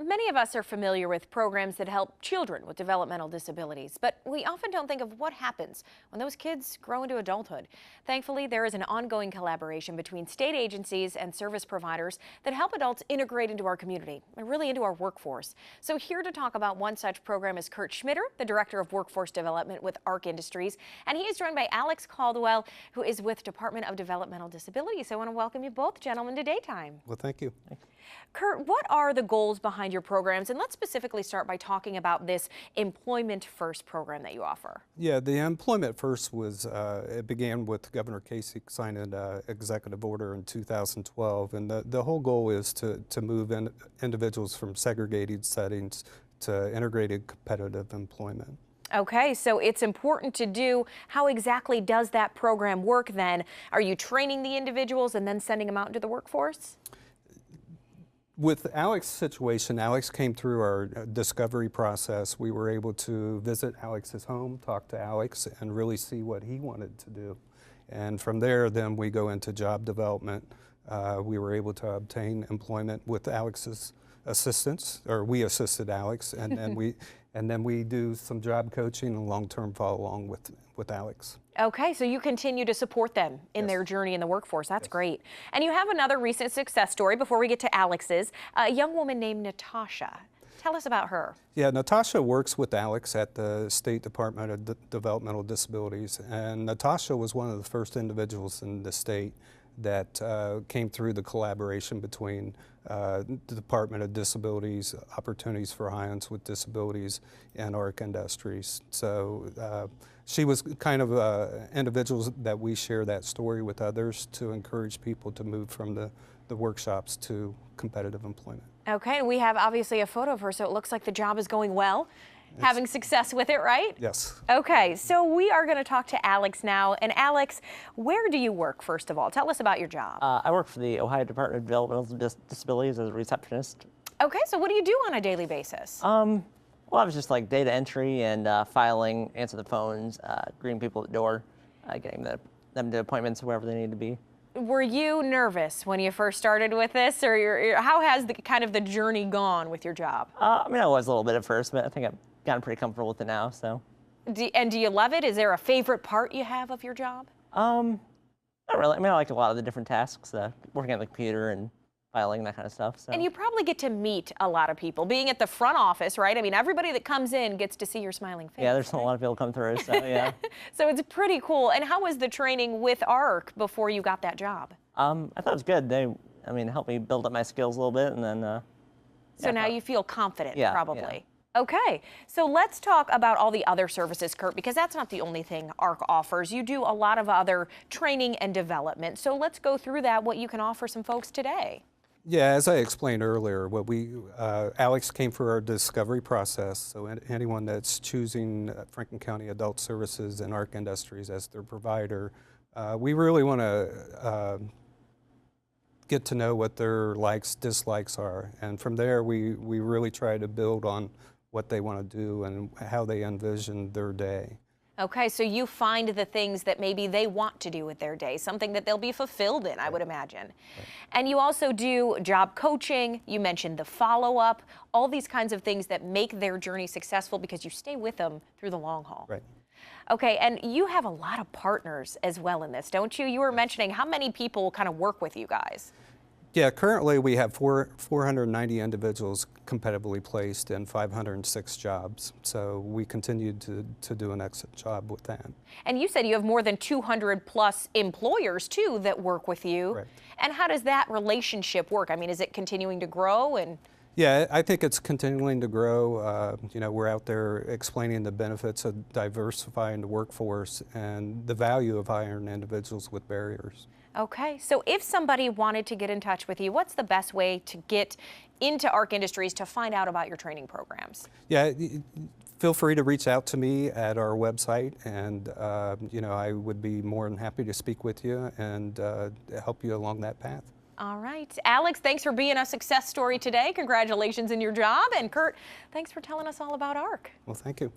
Many of us are familiar with programs that help children with developmental disabilities, but we often don't think of what happens when those kids grow into adulthood. Thankfully, there is an ongoing collaboration between state agencies and service providers that help adults integrate into our community and really into our workforce. So here to talk about one such program is Kurt Schmitter, the Director of Workforce Development with ARC Industries, and he is joined by Alex Caldwell, who is with Department of Developmental Disabilities. So I want to welcome you both, gentlemen, to Daytime. Well, thank you. Kurt, what are the goals behind your programs? And let's specifically start by talking about this Employment First program that you offer. Yeah, the Employment First was, it began with Governor Kasich signing an executive order in 2012. And the whole goal is to move individuals from segregated settings to integrated competitive employment. Okay, so it's important to do. How exactly does that program work then? Are you training the individuals and then sending them out into the workforce? With Alex's situation, Alex came through our discovery process. We were able to visit Alex's home, talk to Alex, and really see what he wanted to do. And from there, then we go into job development. We were able to obtain employment with Alex's assistance, or we assisted Alex, and then we do some job coaching and long-term follow-along with Alex. Okay, so you continue to support them in their journey in the workforce. That's great. And you have another recent success story before we get to Alex's, a young woman named Natasha. Tell us about her. Yeah, Natasha works with Alex at the State Department of Developmental Disabilities, and Natasha was one of the first individuals in the state that came through the collaboration between the Department of Disabilities, Opportunities for High-Ends with Disabilities, and ARC Industries. So she was kind of individuals that we share that story with others to encourage people to move from the workshops to competitive employment. Okay, we have obviously a photo of her, so it looks like the job is going well. Having success with it, right? Yes. Okay, so we are going to talk to Alex now. And Alex, where do you work, first of all? Tell us about your job. I work for the Ohio Department of Developmental Disabilities as a receptionist. Okay, so what do you do on a daily basis? Well, I was just like data entry and filing, answer the phones, greeting people at the door, getting them to appointments wherever they need to be. Were you nervous when you first started with this, or how has the journey gone with your job? I mean, I was a little bit at first, but I think I've gotten pretty comfortable with it now. So. Do you love it? Is there a favorite part you have of your job? Not really. I mean, I like a lot of the different tasks, working on the computer and filing, that kind of stuff. So. And you probably get to meet a lot of people. Being at the front office, right? I mean, everybody that comes in gets to see your smiling face. Yeah, there's a lot of people come through, so yeah. So it's pretty cool. And how was the training with ARC before you got that job? I thought it was good. They, helped me build up my skills a little bit, and then. So now you feel confident, probably. Yeah. Okay, so let's talk about all the other services, Kurt, because that's not the only thing ARC offers. You do a lot of other training and development. So let's go through that, what you can offer some folks today. Yeah, as I explained earlier, Alex came through our discovery process, so anyone that's choosing Franklin County Adult Services and ARC Industries as their provider, we really want to get to know what their likes, dislikes are, and from there we really try to build on what they want to do and how they envision their day. Okay, so you find the things that maybe they want to do with their day, something that they'll be fulfilled in, I would imagine. Right. And you also do job coaching, you mentioned the follow-up, all these kinds of things that make their journey successful because you stay with them through the long haul. Right. Okay, and you have a lot of partners as well in this, don't you? You were mentioning how many people kind of work with you guys? Yeah, currently we have 490 individuals competitively placed in 506 jobs. So we continue to do an excellent job with that. And you said you have more than 200 plus employers too that work with you. Right. And how does that relationship work? I mean, is it continuing to grow? Yeah, I think it's continuing to grow. We're out there explaining the benefits of diversifying the workforce and the value of hiring individuals with barriers. Okay, so if somebody wanted to get in touch with you, what's the best way to get into ARC Industries to find out about your training programs? Yeah, feel free to reach out to me at our website, and I would be more than happy to speak with you and help you along that path. All right. Alex, thanks for being a success story today. Congratulations in your job. And Kurt, thanks for telling us all about ARC. Well, thank you.